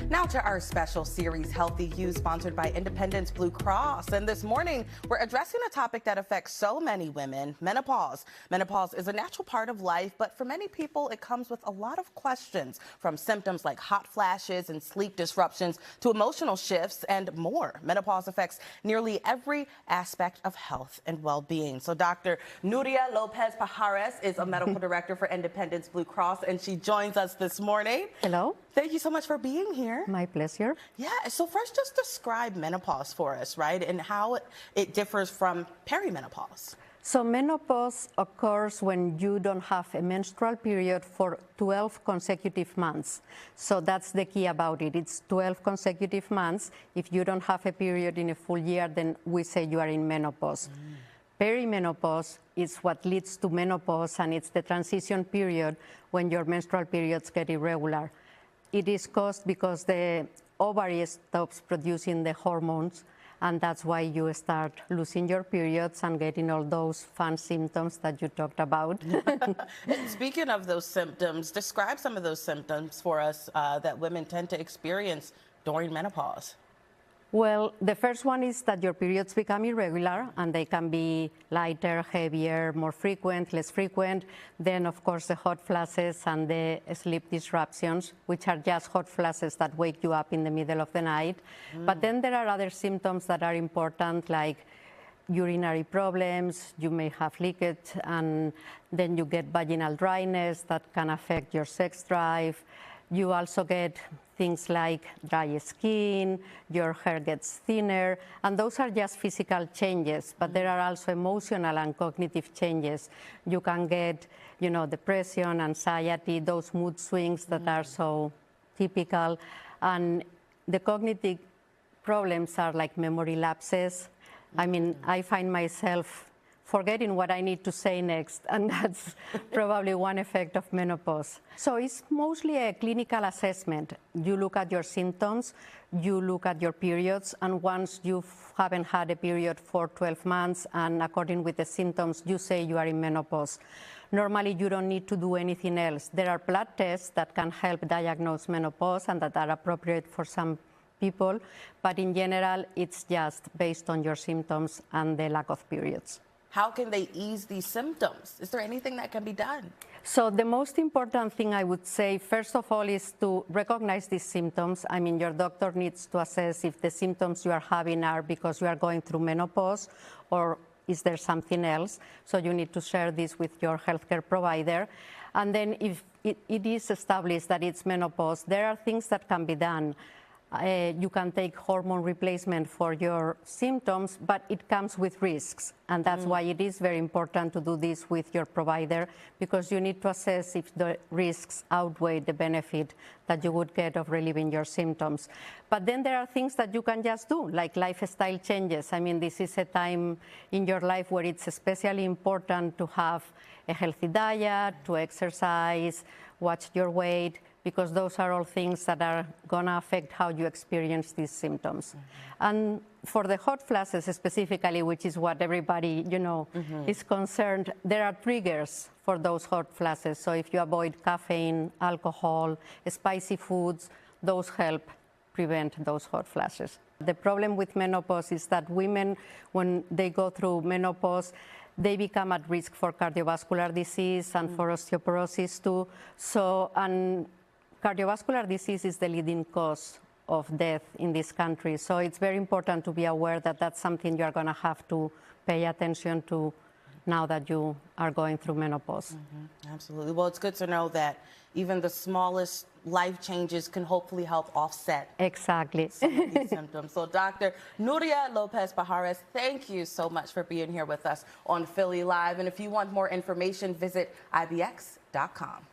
Now to our special series, Healthy You, sponsored by Independence Blue Cross. And this morning, we're addressing a topic that affects so many women, menopause. Menopause is a natural part of life, but for many people, it comes with a lot of questions, from symptoms like hot flashes and sleep disruptions to emotional shifts and more. Menopause affects nearly every aspect of health and well-being. So Dr. Nuria Lopez-Pajares is a medical director for Independence Blue Cross, and she joins us this morning. Hello. Thank you so much for being here. My pleasure. Yeah, so first just describe menopause for us, right, and how it differs from perimenopause. So menopause occurs when you don't have a menstrual period for 12 consecutive months. So that's the key about it. It's 12 consecutive months. If you don't have a period in a full year, then we say you are in menopause. Perimenopause is what leads to menopause, and it's the transition period when your menstrual periods get irregular. It is caused because the ovary stops producing the hormones, and that's why you start losing your periods and getting all those fun symptoms that you talked about. Speaking of those symptoms, describe some of those symptoms for us that women tend to experience during menopause. Well, the first one is that your periods become irregular, and they can be lighter, heavier, more frequent, less frequent. Then, of course, the hot flashes and the sleep disruptions, which are just hot flashes that wake you up in the middle of the night. But then there are other symptoms that are important, like urinary problems. You may have leakage, and then you get vaginal dryness that can affect your sex drive. You also get things like dry skin, your hair gets thinner, and those are just physical changes, but there are also emotional and cognitive changes. You can get, depression, anxiety, those mood swings that are so typical, and the cognitive problems are like memory lapses. I mean, I find myself forgetting what I need to say next, and that's probably one effect of menopause. So it's mostly a clinical assessment. You look at your symptoms, you look at your periods, and once you haven't had a period for 12 months, and according with the symptoms, you say you are in menopause. Normally, you don't need to do anything else. There are blood tests that can help diagnose menopause and that are appropriate for some people, but in general, it's just based on your symptoms and the lack of periods. How can they ease these symptoms? Is there anything that can be done? So the most important thing I would say, first of all, is to recognize these symptoms. I mean, your doctor needs to assess if the symptoms you are having are because you are going through menopause or is there something else. So you need to share this with your healthcare provider. And then if it is established that it's menopause, there are things that can be done. You can take hormone replacement for your symptoms, but it comes with risks. And that's why it is very important to do this with your provider, because you need to assess if the risks outweigh the benefit that you would get of relieving your symptoms. But then there are things that you can just do, like lifestyle changes. I mean, this is a time in your life where it's especially important to have a healthy diet, to exercise, watch your weight, because those are all things that are going to affect how you experience these symptoms. And for the hot flashes specifically, which is what everybody, is concerned, there are triggers for those hot flashes. So if you avoid caffeine, alcohol, spicy foods, those help prevent those hot flashes. The problem with menopause is that women, when they go through menopause, they become at risk for cardiovascular disease and for osteoporosis too. So, and cardiovascular disease is the leading cause of death in this country. So it's very important to be aware that that's something you're going to have to pay attention to now that you are going through menopause. Absolutely. Well, it's good to know that even the smallest life changes can hopefully help offset exactly some of these symptoms. So Dr. Nuria Lopez-Pajares, thank you so much for being here with us on Philly Live. And if you want more information, visit ibx.com.